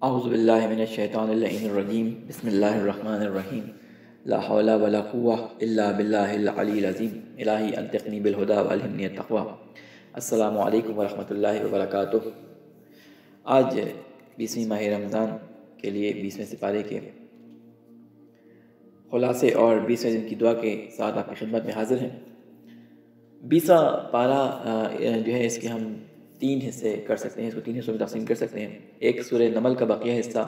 اعوذ باللہ من الشیطان اللعین الرجیم بسم اللہ الرحمن الرحیم لا حول ولا قوة الا باللہ العلی العظیم الہی انطقنی بالہدی والہمنی التقوی۔ السلام علیکم ورحمۃ اللہ وبرکاتہ۔ آج 20ویں ماہ رمضان کے لیے 20ویں سپارے کے خلاصے اور 20ویں دن کی دعا کے ساتھ آپ کی خدمت میں حاضر ہیں۔ 20واں پارہ جو ہے اس کے ہم 3 حصے کر سکتے ہیں، اس کو 3 حصوں میں تقسیم کر سکتے ہیں۔ ایک سورہ نمل کا بقیہ حصہ،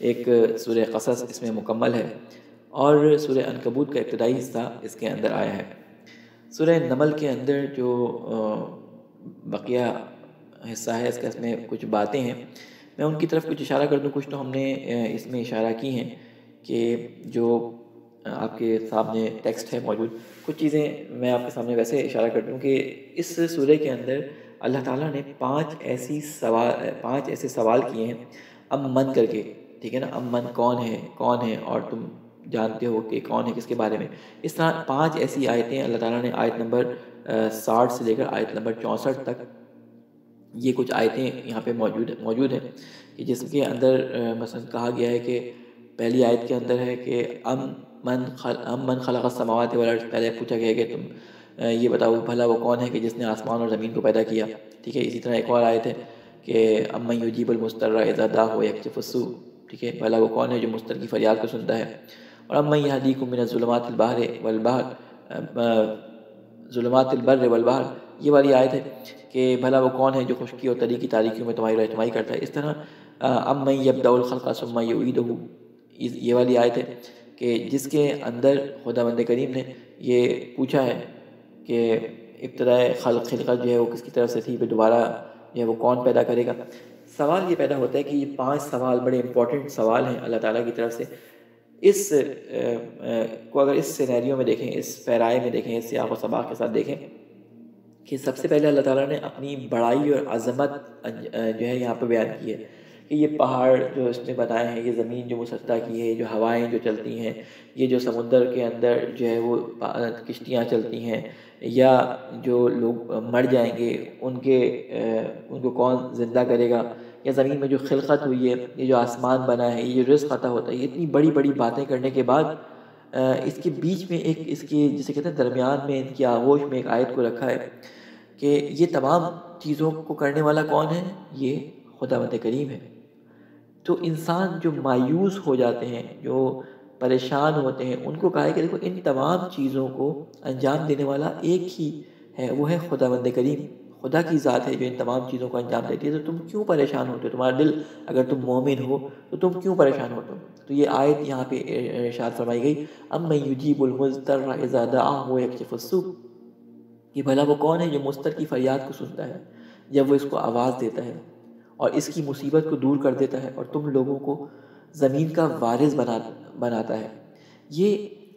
ایک سورہ قصص اس میں مکمل ہے، اور سورہ عنکبوت کا ابتدائی حصہ اس کے اندر آیا ہے۔ سورہ نمل کے اندر جو بقیہ حصہ ہے اس میں کچھ باتیں ہیں، میں ان کی طرف کچھ اشارہ کر دوں۔ کچھ تو ہم نے اس میں اشارہ کی ہیں کہ جو آپ کے سامنے ٹیکسٹ ہے موجود، کچھ چیزیں میں آپ کے سامنے ویسے اشارہ کر دوں کہ اس سورہ کے اندر اللہ تعالیٰ نے 5 ایسے سوال کیے ہیں امن کر کے، ٹھیک ہے نا۔ امن کون ہے اور تم جانتے ہو کہ کون ہے، کس کے بارے میں۔ اس طرح 5 ایسی آیتیں اللہ تعالیٰ نے آیت نمبر 60 سے لے کر آیت نمبر 64 تک یہ کچھ آیتیں یہاں پہ موجود ہیں کہ جس کے اندر مثلا کہا گیا ہے کہ پہلی آیت کے اندر ہے کہ من خلق السماوات والارض، پہلے پوچھا گیا کہ تم یہ بتاؤ بھلا وہ کون ہے کہ جس نے آسمان اور زمین کو پیدا کیا، ٹھیک ہے۔ اسی طرح ایک اور آیت ہے کہ امن یجیب المضطر اذا دعاہ ویکشف السوء، ٹھیک ہے، بھلا وہ کون ہے جو مضطر کی فریاد کو سنتا ہے۔ اور امن یہدیکم من ظلمات البر والبحر، یہ والی آیت ہے کہ بھلا وہ کون ہے جو خشکی اور تری کی تاریکیوں میں تمہاری رہنمائی کرتا ہے۔ اس طرح امن یبدأ الخلق ثم یعیدہ، یہ والی آیت ہے کہ جس کے اندر خداوند کریم نے یہ پوچھا ہے کہ ابتدائے خلقت جو ہے وہ کس کی طرف سے تھی، پھر دوبارہ جو ہے وہ کون پیدا کرے گا۔ سوال یہ پیدا ہوتا ہے کہ یہ 5 سوال بڑے امپورٹنٹ سوال ہیں اللہ تعالیٰ کی طرف سے۔ اس کو اگر اس سینیریو میں دیکھیں، اس پیرائے میں دیکھیں، اس سیاق و سباق کے ساتھ دیکھیں کہ سب سے پہلے اللہ تعالیٰ نے اپنی بڑائی اور عظمت جو ہے یہاں پہ بیان کی ہے کہ یہ پہاڑ جو اس نے بنائے ہیں، یہ زمین جو مسطح کی ہے، یہ جو ہوائیں جو چلتی ہیں، یہ جو سمندر کے اندر جو ہے وہ کشتیاں چلتی ہیں، یا جو لوگ مر جائیں گے ان کو کون زندہ کرے گا، یا زمین میں جو خلقت ہوئی ہے، یہ جو آسمان بنا ہے، یہ جو رزق عطا ہوتا ہے، یہ اتنی بڑی بڑی باتیں کرنے کے بعد اس کے بیچ میں ایک اس کی جسے کہتے ہیں درمیان میں ان کی آغوش میں ایک آیت کو رکھا ہے کہ یہ تمام چیزوں کو کرنے والا کون ہے؟ یہ خداوند کریم ہے۔ تو انسان جو مایوس ہو جاتے ہیں، جو پریشان ہوتے ہیں، ان کو کہا ہے کہ دیکھو ان تمام چیزوں کو انجام دینے والا ایک ہی ہے، وہ ہے خداوند کریم۔ خدا کی ذات ہے جو ان تمام چیزوں کو انجام دیتی ہے، تو تم کیوں پریشان ہوتے ہو؟ تمہارا دل اگر تم مومن ہو تو تم کیوں پریشان ہوتے ہو؟ تو یہ آیت یہاں پہ ارشاد فرمائی گئی، امن یجیب المضطر اذا دعاہ ویکشف السوء، کہ بھلا وہ کون ہے جو مضطر کی فریاد کو سنتا ہے جب وہ اس کو آواز دیتا ہے اور اس کی مصیبت کو دور کر دیتا ہے اور تم لوگوں کو زمین کا وارث بناتا ہے۔ یہ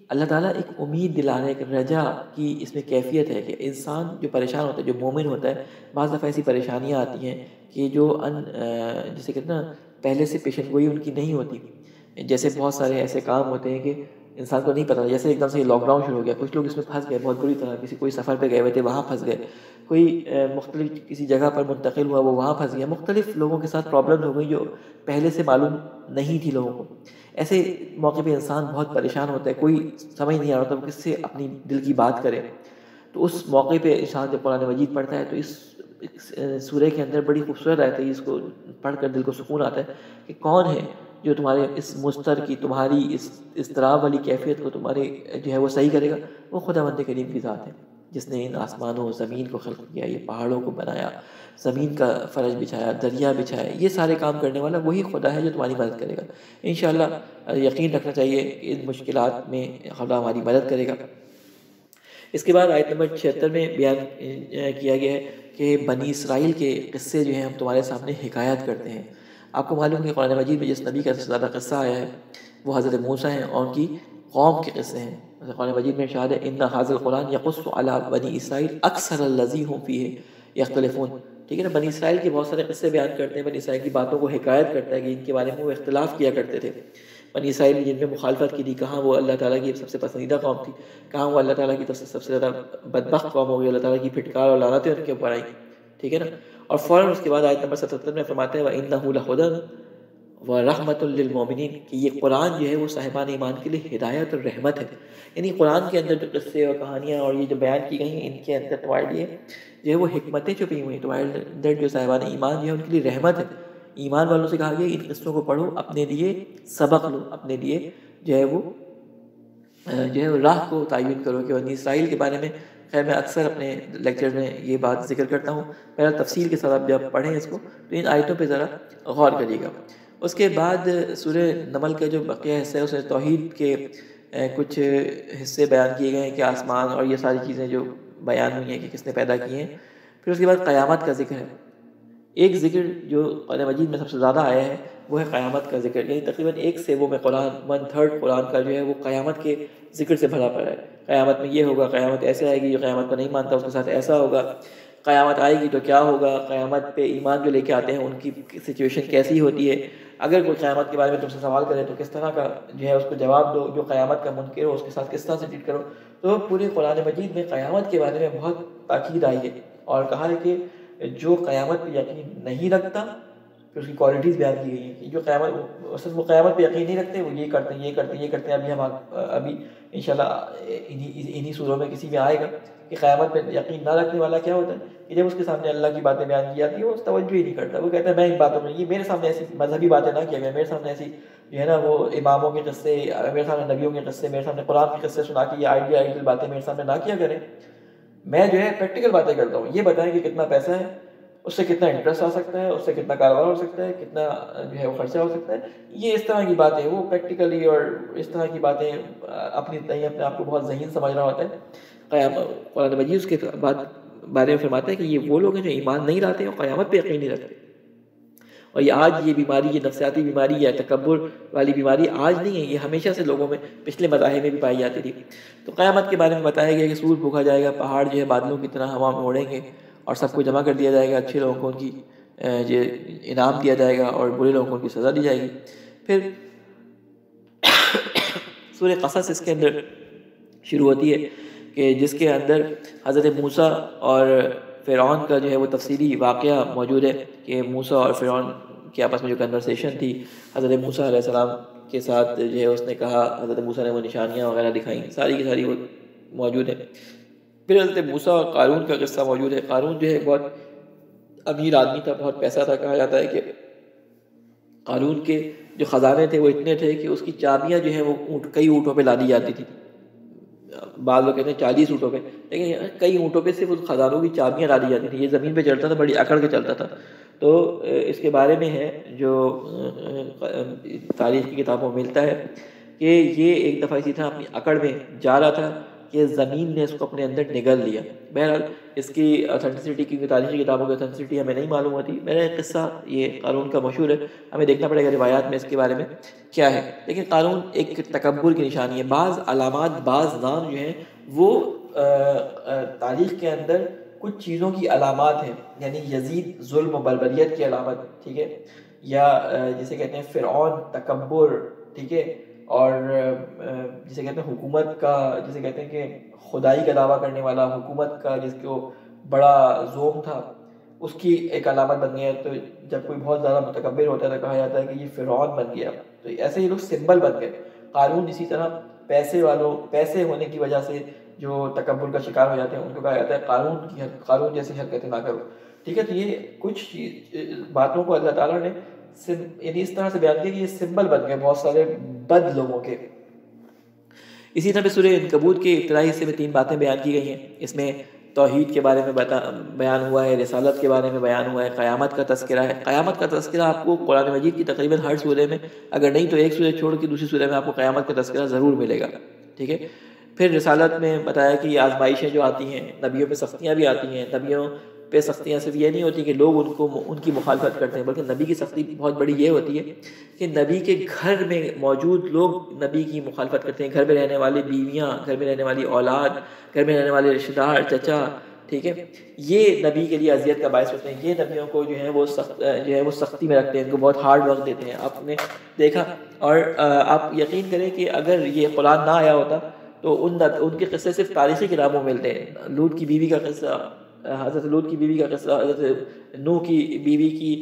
اللہ تعالیٰ ایک امید دلانے، ایک رجا کی اس میں کیفیت ہے کہ انسان جو پریشان ہوتا ہے، جو مومن ہوتا ہے، بعض دفعہ ایسی پریشانیاں آتی ہیں کہ جو جسے کہتے ہیں نا پہلے سے پیشن گوئی ان کی نہیں ہوتی۔ جیسے بہت سارے ایسے کام ہوتے ہیں کہ انسان کو نہیں پتہ، جیسے ایک دم سے لاک ڈاؤن شروع ہو گیا، کچھ لوگ اس میں پھنس گئے بہت بری طرح، کوئی سفر پہ گئے ہوئے تھے وہاں پھنس گئے، کوئی مختلف کسی جگہ پر منتقل ہوا وہ وہاں پھنس گیا، مختلف لوگوں کے ساتھ پرابلم ہو گئی جو پہلے سے معلوم نہیں تھی لوگوں کو۔ ایسے موقع پہ انسان بہت پریشان ہوتا ہے، کوئی سمجھ نہیں آ رہا ہوتا وہ کس سے اپنی دل کی بات کرے۔ تو اس موقع پہ انسان جب قرآن مجید پڑھتا ہے تو اس سورہ کے اندر بڑی خوبصورت آیت ہے، اس کو پڑھ کر دل کو سکون آتا ہے کہ کون ہے جو تمہارے اس مضطر کی، تمہاری اس اضطراب والی کیفیت کو تمہارے جو ہے وہ صحیح کرے گا۔ وہ خداوند کریم کی ذات ہے جس نے ان آسمانوں زمین کو خلق کیا، یہ پہاڑوں کو بنایا، زمین کا فرش بچھایا، دریا بچھایا، یہ سارے کام کرنے والا وہی خدا ہے جو تمہاری مدد کرے گا۔ انشاءاللہ یقین رکھنا چاہیے کہ ان مشکلات میں خدا ہماری مدد کرے گا۔ اس کے بعد آیت نمبر 76 میں بیان کیا گیا ہے کہ بنی اسرائیل کے قصے جو ہیں ہم تمہارے سامنے حکایت کرتے ہیں۔ آپ کو معلوم ہے کہ قرآن مجید میں جس نبی کا زیادہ قصہ آیا ہے وہ حضرت موسیٰ ہیں اور ان کی قوم کے قصے ہیں۔ قرآن مجید میں ارشاد ہے ان ھذا القرآن یقص علی بنی اسرائیل اکثر الذی ھم فیہ یختلفون، ٹھیک ہے نا۔ بنی اسرائیل کے بہت سارے قصے بیان کرتے ہیں، بنی اسرائیل کی باتوں کو حکایت کرتا ہے کہ ان کے بارے میں وہ اختلاف کیا کرتے تھے۔ بنی اسرائیل جن میں مخالفت کی تھی، کہاں وہ اللہ تعالیٰ کی سب سے پسندیدہ قوم تھی، کہاں وہ اللہ تعالیٰ کی طرف سے سب سے زیادہ بدبخت قوم ہو گئی، اللہ تعالیٰ کی پھٹکار اور لعنتیں ان کے اوپر آئیں، ٹھیک ہے نا۔ اور فوراً اس کے بعد آیت نمبر 77 میں فرماتے ہیں وَإِنَّهُ لَهُدًى، وَرَحْمَةٌ لِّلْمُؤْمِنِينَ کہ یہ قرآن جو ہے وہ صاحبان ایمان کے لیے ہدایت اور رحمت ہے. یعنی قرآن کے اندر جو قصے اور کہانیاں اور یہ جو بیان کی گئی ہیں ان کے اندر تمہارے لیے جو ہے وہ حکمتیں چھپی ہوئی ہیں. تمہارے اندر جو صاحبان ایمان جو ہے ان کے لیے رحمت ہے. ایمان والوں سے کہا گیا ان قصوں کو پڑھو، اپنے لیے سبق لو، اپنے لیے جو ہے وہ راہ کو تعین کرو. کہ بنی اسرائیل کے بارے میں خیر میں اکثر اپنے لیکچر میں یہ بات ذکر کرتا ہوں، پہلا تفصیل کے ساتھ آپ جب پڑھیں اس کو تو ان آیتوں پہ ذرا غور کریے گا. اس کے بعد سورہ نمل کا جو بقیہ حصہ ہے اس میں توحید کے کچھ حصے بیان کیے گئے ہیں کہ آسمان اور یہ ساری چیزیں جو بیان ہوئی ہیں کہ کس نے پیدا کی ہیں. پھر اس کے بعد قیامت کا ذکر ہے. ایک ذکر جو قرآن مجید میں سب سے زیادہ آیا ہے وہ ہے قیامت کا ذکر. یعنی تقریباً 1/7 میں قرآن 1/3 قرآن کا جو ہے وہ قیامت کے ذکر سے بھرا پڑا ہے. قیامت میں یہ ہوگا، قیامت ایسے آئے گی، جو قیامت کو نہیں مانتا اس کے ساتھ ایسا ہوگا، قیامت آئے گی تو کیا ہوگا، قیامت پہ ایمان جو لے کے آتے ہیں ان کی سچویشن کیسی ہوتی ہے، اگر کوئی قیامت کے بارے میں تم سے سوال کرے تو کس طرح کا جو ہے اس کو جواب دو، جو قیامت کا منکر ہو اس کے ساتھ کس طرح سے ٹریٹ کرو. تو پورے قرآن مجید میں قیامت کے بارے میں بہت تاکید آئی ہے اور کہا ہے کہ جو قیامت پہ یقین نہیں رکھتا، پھر اس کی کوالٹیز بیان کی گئی ہیں کہ جو وہ قیامت پہ یقین نہیں رکھتے، وہ یہ کرتے ہیں یہ کرتے ہیں یہ کرتے ہیں. ابھی انشاءاللہ انہی سوروں میں کسی میں آئے گا کہ قیامت پہ یقین نہ رکھنے والا کیا ہوتا ہے کہ جب اس کے سامنے اللہ کی باتیں بیان کی جاتی ہیں وہ اس توجہ ہی نہیں کرتا. وہ کہتا ہے میں ان باتوں میں، یہ میرے سامنے ایسی مذہبی باتیں نہ کیا گیا، میرے سامنے ایسی جو ہے نا وہ اماموں کے قصے، میرے سامنے نبیوں کے قصے، میرے سامنے قرآن کے قصے سنا کے یہ آئیڈیل باتیں میرے سامنے نہ کیا کریں. میں جو ہے پریکٹیکل باتیں کرتا ہوں. یہ بتائیں کہ کتنا پیسہ ہے، اس سے کتنا انٹرسٹ آ سکتا ہے، اس سے کتنا کاروبار ہو سکتا ہے، کتنا جو ہے وہ خرچہ ہو سکتا ہے. یہ اس طرح کی باتیں وہ پریکٹیکلی اور اس طرح کی باتیں اپنے آپ کو بہت ذہین سمجھ رہا ہوتا ہے. قرآن مجید اس کے بعد بارے میں فرماتا ہے کہ یہ وہ لوگ ہیں جو ایمان نہیں لاتے اور قیامت پہ یقین نہیں رکھتے. اور یہ آج یہ بیماری، یہ نفسیاتی بیماری یا تکبر والی بیماری آج نہیں ہے، یہ ہمیشہ سے لوگوں میں پچھلے مذاہب میں بھی پائی جاتی تھی. تو قیامت کے بارے میں بتایا گیا کہ سور پھونکا جائے گا، پہاڑ جو ہے بادلوں کی طرح ہوا میں اڑیں گے اور سب کو جمع کر دیا جائے گا. اچھے لوگوں کو ان کی انعام دیا جائے گا اور برے لوگوں کو ان کی سزا دی جائے گی. پھر سورہ قصص اس کے اندر شروع ہوتی ہے کہ جس کے اندر حضرت موسیٰ اور فرعون کا جو ہے وہ تفصیلی واقعہ موجود ہے کہ موسیٰ اور فرعون کی آپس میں جو کنورسیشن تھی، حضرت موسیٰ علیہ السلام کے ساتھ جو ہے اس نے کہا، حضرت موسیٰ نے وہ نشانیاں وغیرہ دکھائیں، ساری کی ساری وہ موجود ہے. پھر حضرت موسیٰ اور قارون کا قصہ موجود ہے. قارون جو ہے بہت امیر آدمی تھا، بہت پیسہ تھا. کہا جاتا ہے کہ قارون کے جو خزانے تھے وہ اتنے تھے کہ اس کی چابیاں جو ہیں وہ کئی اونٹوں پہ لادی جاتی تھی. بعض لوگ کہتے ہیں 40 اونٹوں پہ، لیکن کئی اونٹوں پہ صرف اس خزانوں کی چابیاں لادی جاتی تھیں. یہ زمین پہ چلتا تھا، بڑی اکڑ کے چلتا تھا. تو اس کے بارے میں ہے جو تاریخ کی کتابوں میں ملتا ہے کہ یہ ایک دفعہ اسی طرح اپنی اکڑ میں جا رہا تھا کہ زمین نے اس کو اپنے اندر نگل لیا. بہرحال اس کی اتھینٹسٹی کی تاریخی کتابوں کی اتھینٹسٹی ہمیں نہیں معلوم ہوتی. میرا قصہ یہ قارون کا مشہور ہے، ہمیں دیکھنا پڑے گا روایات میں اس کے بارے میں کیا ہے. لیکن قارون ایک تکبر کی نشانی ہے. بعض علامات، بعض نام جو ہیں وہ تاریخ کے اندر کچھ چیزوں کی علامات ہیں. یعنی یزید ظلم و بربریت کی علامت، ٹھیک ہے، یا جسے کہتے ہیں فرعون تکبر، ٹھیک ہے، اور جسے کہتے ہیں حکومت کا، جسے کہتے ہیں کہ خدائی کا دعویٰ کرنے والا، حکومت کا جس کو بڑا زوم تھا، اس کی ایک علامت بن گیا. تو جب کوئی بہت زیادہ متکبر ہوتا ہے تو کہا جاتا ہے کہ یہ فرعون بن گیا. تو ایسے یہ لوگ سمبل بن گئے. قارون اسی طرح پیسے ہونے کی وجہ سے جو تکبر کا شکار ہو جاتے ہیں ان کو کہا جاتا ہے قارون جیسی حرکتیں نہ کرو. ٹھیک ہے، تو یہ کچھ باتوں کو اللہ تعالیٰ نے یعنی اس طرح سے بیان کیا کہ یہ سمبل بن گئے بہت سارے بد لوگوں کے. اسی طرح سورہ عنکبوت کے ابتدائی حصے میں 3 باتیں بیان کی گئی ہیں. اس میں توحید کے بارے میں بیان ہوا ہے، رسالت کے بارے میں بیان ہوا ہے، قیامت کا تذکرہ ہے. قیامت کا تذکرہ آپ کو قرآن مجید کی تقریباً ہر سورے میں، اگر نہیں تو ایک سورہ چھوڑ کے دوسری سورہ میں آپ کو قیامت کا تذکرہ ضرور ملے گا. ٹھیک ہے. پھر رسالت میں بتایا کہ یہ آزمائشیں جو آتی ہیں، نبیوں پہ سختیاں بھی آتی ہیں. نبیوں پہ سختیاں صرف یہ نہیں ہوتی کہ لوگ ان کی مخالفت کرتے ہیں، بلکہ نبی کی سختی بہت بڑی یہ ہوتی ہے کہ نبی کے گھر میں موجود لوگ نبی کی مخالفت کرتے ہیں. گھر میں رہنے والی بیویاں، گھر میں رہنے والی اولاد، گھر میں رہنے والے رشتہ دار، چچا، ٹھیک ہے، یہ نبی کے لیے اذیت کا باعث ہوتے ہیں. یہ نبیوں کو جو ہے وہ سختی میں رکھتے ہیں، ان کو بہت ہارڈ ورک دیتے ہیں. آپ نے دیکھا، اور آپ یقین کریں کہ اگر یہ قرآن نہ آیا ہوتا تو ان کے قصے صرف تاریخی کتابوں میں ملتے ہیں. لوط کی بیوی کا قصہ، حضرت لوط کی بیوی کا قصہ، حضرت نوح کی بیوی کی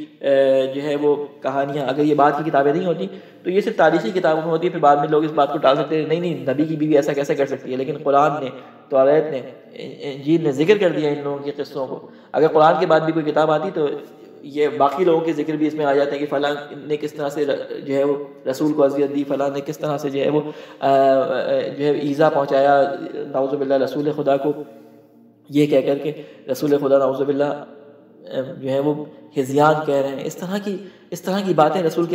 جو ہے وہ کہانیاں، اگر یہ بات کی کتابیں نہیں ہوتی تو یہ صرف تاریخی کتابوں میں ہوتی ہے، پھر بعد میں لوگ اس بات کو ٹال سکتے ہیں، نہیں نبی کی بیوی ایسا کیسے کر سکتی ہے، لیکن قرآن نے، توریت نے، انجیل نے ذکر کر دیا ان لوگوں کے قصوں کو۔ اگر قرآن کے بعد بھی کوئی کتاب آتی تو یہ باقی لوگوں کے ذکر بھی اس میں آ جاتے ہیں کہ فلاں نے کس طرح سے جو ہے وہ رسول کو اذیت دی، فلاں نے کس طرح سے جو ہے وہ جو ہے ایذا پہنچایا نعوذ باللہ رسول خدا کو، یہ کہہ کر کے رسول خدا نعوذ باللہ جو ہے وہ ہذیان کہہ رہے ہیں۔ اس طرح کی باتیں رسول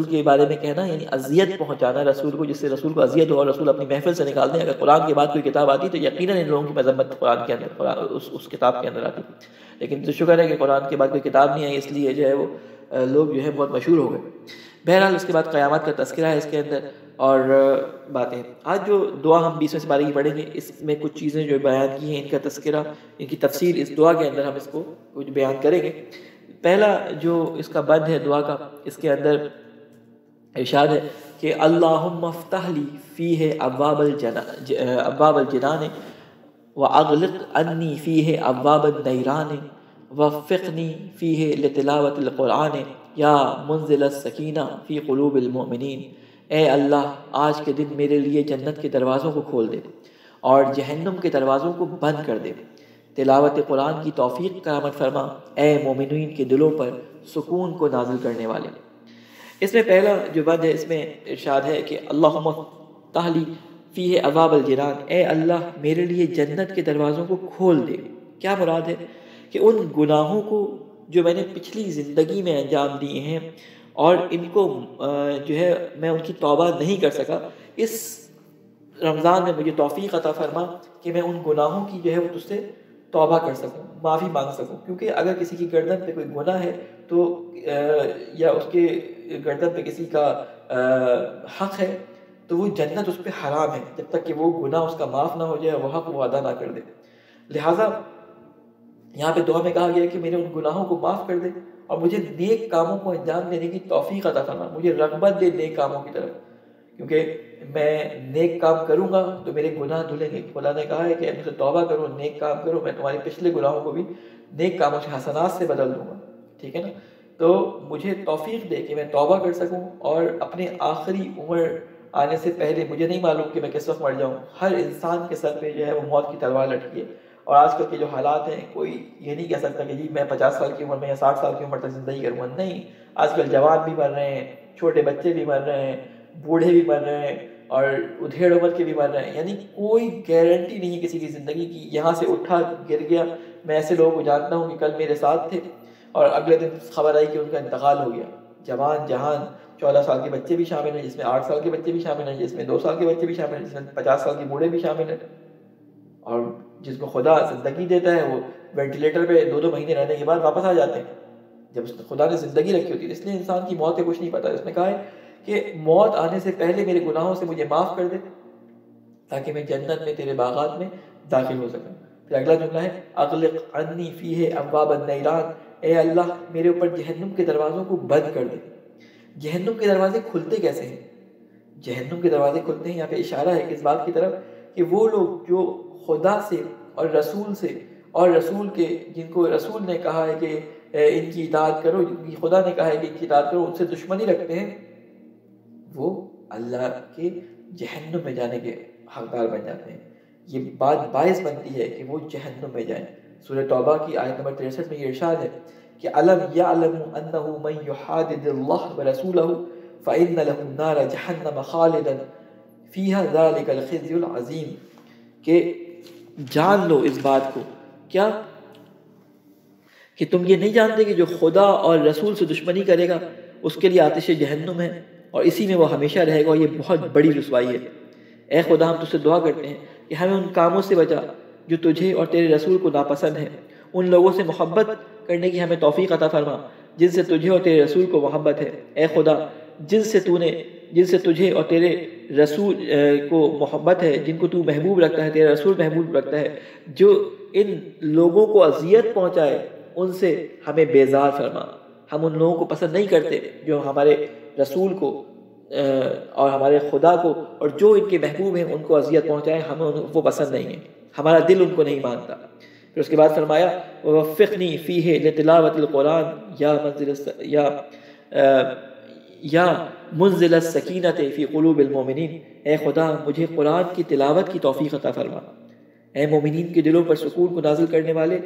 کے بارے میں کہنا، یعنی اذیت پہنچانا رسول کو، جس سے رسول کو اذیت ہو اور رسول اپنی محفل سے نکال دیں۔ اگر قرآن کے بعد کوئی کتاب آتی تو یقیناً ان لوگوں کی مذمت قرآن کے اندر اس کتاب کے اندر آتی، لیکن تو شکر ہے کہ قرآن کے بعد کوئی کتاب نہیں آئی، اس لیے جو ہے وہ لوگ جو ہے بہت مشہور ہو گئے۔ بہرحال اس کے بعد قیامت کا تذکرہ ہے اس کے اندر اور باتیں۔ آج جو دعا ہم 20ویں سپارے کی پڑھیں گے، اس میں کچھ چیزیں جو بیان کی ہیں، ان کا تذکرہ، ان کی تفسیر اس دعا کے اندر ہم اس کو کچھ بیان کریں گے۔ پہلا جو اس کا بند ہے دعا کا، اس کے اندر ارشاد ہے کہ اللہم افتح لی فیہ ابواب الجنان واغلق عنی فیہ ابواب النیران وفقنی فیہ لتلاوت القرآن یا منزل السکینہ فی قلوب المؤمنین۔ اے اللہ، آج کے دن میرے لیے جنت کے دروازوں کو کھول دے اور جہنم کے دروازوں کو بند کر دے، تلاوت قرآن کی توفیق کرامت فرما، اے مومنین کے دلوں پر سکون کو نازل کرنے والے۔ اس میں پہلا جو بند ہے، اس میں ارشاد ہے کہ اللہم افتح لی فیہ ابواب الجنان، اے اللہ میرے لیے جنت کے دروازوں کو کھول دے۔ کیا مراد ہے؟ کہ ان گناہوں کو جو میں نے پچھلی زندگی میں انجام دیے ہیں اور ان کو جو ہے میں ان کی توبہ نہیں کر سکا، اس رمضان میں مجھے توفیق عطا فرما کہ میں ان گناہوں کی جو ہے وہ تجھ سے توبہ کر سکوں، معافی مانگ سکوں۔ کیونکہ اگر کسی کی گردن پہ کوئی گناہ ہے تو یا اس کے گردن پہ کسی کا حق ہے تو وہ جنت اس پہ حرام ہے جب تک کہ وہ گناہ اس کا معاف نہ ہو جائے، وہ حق وہ ادا نہ کر دے۔ لہٰذا یہاں پہ دعا میں کہا گیا کہ میرے ان گناہوں کو معاف کر دے اور مجھے نیک کاموں کو انجام دینے کی توفیق عطا فرما، مجھے رغبت دے نیک کاموں کی طرف، کیونکہ میں نیک کام کروں گا تو میرے گناہ دھلیں گے۔ خدا نے کہا ہے کہ مجھ سے توبہ کرو، نیک کام کرو، میں تمہارے پچھلے گناہوں کو بھی نیک کاموں سے، حسنات سے بدل دوں گا، ٹھیک ہے نا؟ تو مجھے توفیق دے کہ میں توبہ کر سکوں اور اپنے آخری عمر آنے سے پہلے، مجھے نہیں معلوم کہ میں کس وقت مر جاؤں، ہر انسان کے سر پہ جو ہے وہ موت کی تلوار لٹکی ہے، اور آج کل کے جو حالات ہیں کوئی یہ نہیں کہہ سکتا کہ جی میں 50 سال کی عمر میں یا 60 سال کی عمر تک زندگی کروں گا، نہیں، آج کل جوان بھی مر رہے ہیں، چھوٹے بچے بھی مر رہے ہیں، بوڑھے بھی مر رہے ہیں اور ادھیڑ عمر کے بھی مر رہے ہیں، یعنی کوئی گارنٹی نہیں ہے کسی کی زندگی کی۔ یہاں سے اٹھا گر گیا، میں ایسے لوگوں کو جانتا ہوں کہ کل میرے ساتھ تھے اور اگلے دن خبر آئی کہ ان کا انتقال ہو گیا۔ جوان جہان 14 سال کے بچے بھی شامل ہیں، جس میں 8 سال کے بچے بھی شامل ہیں، جس میں 2 سال کے بچے بھی شامل ہیں، جس میں 50 سال کے بوڑھے بھی شامل ہیں، اور جس کو خدا زندگی دیتا ہے وہ وینٹیلیٹر پہ 2 مہینے رہنے کے بعد واپس آ جاتے ہیں جب خدا نے زندگی رکھی ہوتی ہے۔ اس لیے انسان کی موت کا کچھ نہیں پتا۔ اس نے کہا ہے کہ موت آنے سے پہلے میرے گناہوں سے مجھے معاف کر دے تاکہ میں جنت میں تیرے باغات میں داخل ہو سکوں۔ پھر اگلا جملہ ہے اغلق عنی فیہ ابواب النیران، اے اللہ میرے اوپر جہنم کے دروازوں کو بند کر دے۔ جہنم کے دروازے کھلتے کیسے ہیں؟ جہنم کے دروازے کھلتے ہیں، یہاں پہ اشارہ ہے اس بات کی طرف کہ وہ لوگ جو خدا سے اور رسول سے اور رسول کے، جن کو رسول نے کہا ہے کہ ان کی اطاعت کرو، جن کی خدا نے کہا ہے کہ ان کی اطاعت کرو، ان سے دشمنی رکھتے ہیں، وہ اللہ کے جہنم میں جانے کے حقدار بن جاتے ہیں۔ یہ بات باعث بنتی ہے کہ وہ جہنم میں جائیں۔ سورہ توبہ کی آیت نمبر 63 میں یہ ارشاد ہے کہ الم یعلم انہ من یحادد اللہ ورسولہ فإن له نار جہنم خالدا فیہا ذلک الخزی العظیم، کہ جان لو اس بات کو، کیا کہ تم یہ نہیں جانتے کہ جو خدا اور رسول سے دشمنی کرے گا اس کے لیے آتش جہنم ہے اور اسی میں وہ ہمیشہ رہے گا، اور یہ بہت بڑی رسوائی ہے۔ اے خدا ہم تجھ سے دعا کرتے ہیں کہ ہمیں ان کاموں سے بچا جو تجھے اور تیرے رسول کو ناپسند ہیں، ان لوگوں سے محبت کرنے کی ہمیں توفیق عطا فرما جن سے تجھے اور تیرے رسول کو محبت ہے۔ اے خدا جن سے تجھے اور تیرے رسول کو محبت ہے، جن کو تو محبوب رکھتا ہے، تیرا رسول محبوب رکھتا ہے، جو ان لوگوں کو اذیت پہنچائے ان سے ہمیں بیزار فرما۔ ہم ان لوگوں کو پسند نہیں کرتے جو ہمارے رسول کو اور ہمارے خدا کو اور جو ان کے محبوب ہیں ان کو اذیت پہنچائے، ہمیں وہ پسند نہیں ہے، ہمارا دل ان کو نہیں مانتا۔ پھر اس کے بعد فرمایا وفقنی فیہ لتلاوت القرآن یا منزل السکینۃ فی قلوب المومنین، اے خدا مجھے قرآن کی تلاوت کی توفیق عطا فرما، اے مومنین کے دلوں پر سکون کو نازل کرنے والے،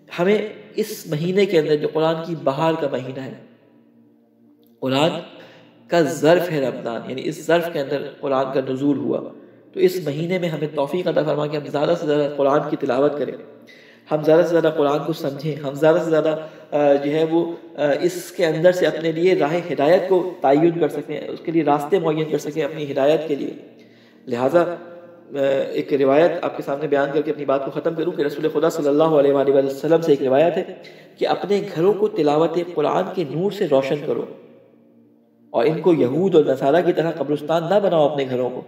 ہمیں اس مہینے کے اندر جو قرآن کی بہار کا مہینہ ہے، قرآن کا ظرف ہے رمضان، یعنی اس ظرف کے اندر قرآن کا نزول ہوا، تو اس مہینے میں ہمیں توفیق عطا فرما کہ ہم زیادہ سے زیادہ قرآن کی تلاوت کریں، ہم زیادہ سے زیادہ قرآن کو سمجھیں، ہم زیادہ سے زیادہ جو ہے وہ اس کے اندر سے اپنے لیے راہ ہدایت کو تعین کر سکیں، اس کے لیے راستے معین کر سکیں اپنی ہدایت کے لیے۔ لہٰذا ایک روایت آپ کے سامنے بیان کر کے اپنی بات کو ختم کروں کہ رسول خدا صلی اللہ علیہ وآلہ وسلم سے ایک روایت ہے کہ اپنے گھروں کو تلاوت قرآن کے نور سے روشن کرو، اور ان کو یہود اور نصارہ کی طرح قبرستان نہ بناؤ اپنے گھروں کو،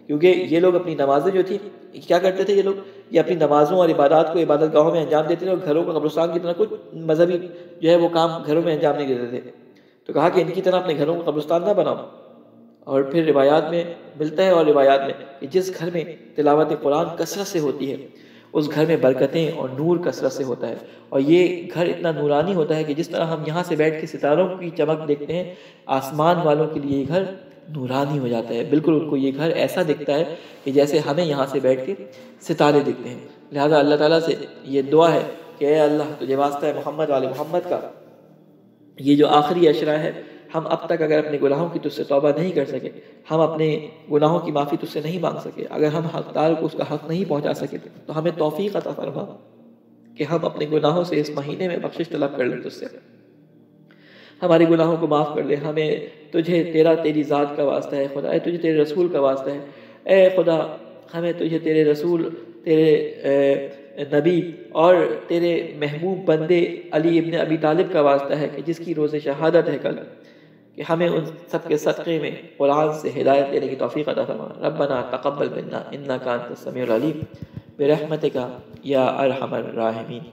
کیونکہ یہ لوگ اپنی نمازیں جو تھی کیا کرتے تھے، یہ اپنی نمازوں اور عبادات کو عبادت گاہوں میں انجام دیتے تھے، اور گھروں کو قبرستان کی طرح کچھ مذہبی جو ہے وہ کام گھروں میں انجام نہیں دیتے تھے۔ تو کہا کہ ان کی طرح اپنے گھروں کو قبرستان نہ بناؤ۔ اور پھر روایات میں ملتا ہے، اور روایات میں کہ جس گھر میں تلاوت قرآن کثرت سے ہوتی ہے اس گھر میں برکتیں اور نور کثرت سے ہوتا ہے، اور یہ گھر اتنا نورانی ہوتا ہے کہ جس طرح ہم یہاں سے بیٹھ کے ستاروں کی چمک دیکھتے ہیں، آسمان والوں کے لیے یہ گھر نورانی ہو جاتا ہے، بالکل ان کو یہ گھر ایسا دکھتا ہے کہ جیسے ہمیں یہاں سے بیٹھ کے ستارے دکھتے ہیں۔ لہذا اللہ تعالیٰ سے یہ دعا ہے کہ اے اللہ تجھے واسطہ ہے محمد والے محمد کا، یہ جو آخری عشرہ ہے، ہم اب تک اگر اپنے گناہوں کی تجھ سے توبہ نہیں کر سکے، ہم اپنے گناہوں کی معافی تجھ سے نہیں مانگ سکے، اگر ہم حقدار کو اس کا حق نہیں پہنچا سکے، تو ہمیں توفیق عطا فرما کہ ہم اپنے گناہوں سے اس مہینے میں بخشش طلب کر لیں تجھ سے، ہمارے گناہوں کو معاف کر لے، ہمیں تجھے تیری ذات کا واسطہ ہے خدا، تجھے تیرے رسول کا واسطہ ہے، اے خدا ہمیں تجھے تیرے رسول، تیرے نبی اور تیرے محبوب بندے علی ابن ابی طالب کا واسطہ ہے کہ جس کی روز شہادت ہے کل، کہ ہمیں ان سب کے صدقے میں قرآن سے ہدایت دینے کی توفیق عطا فرما۔ ربنا تقبل منا انک انت السمیع العلیم برحمتک یا ارحم الراحمین۔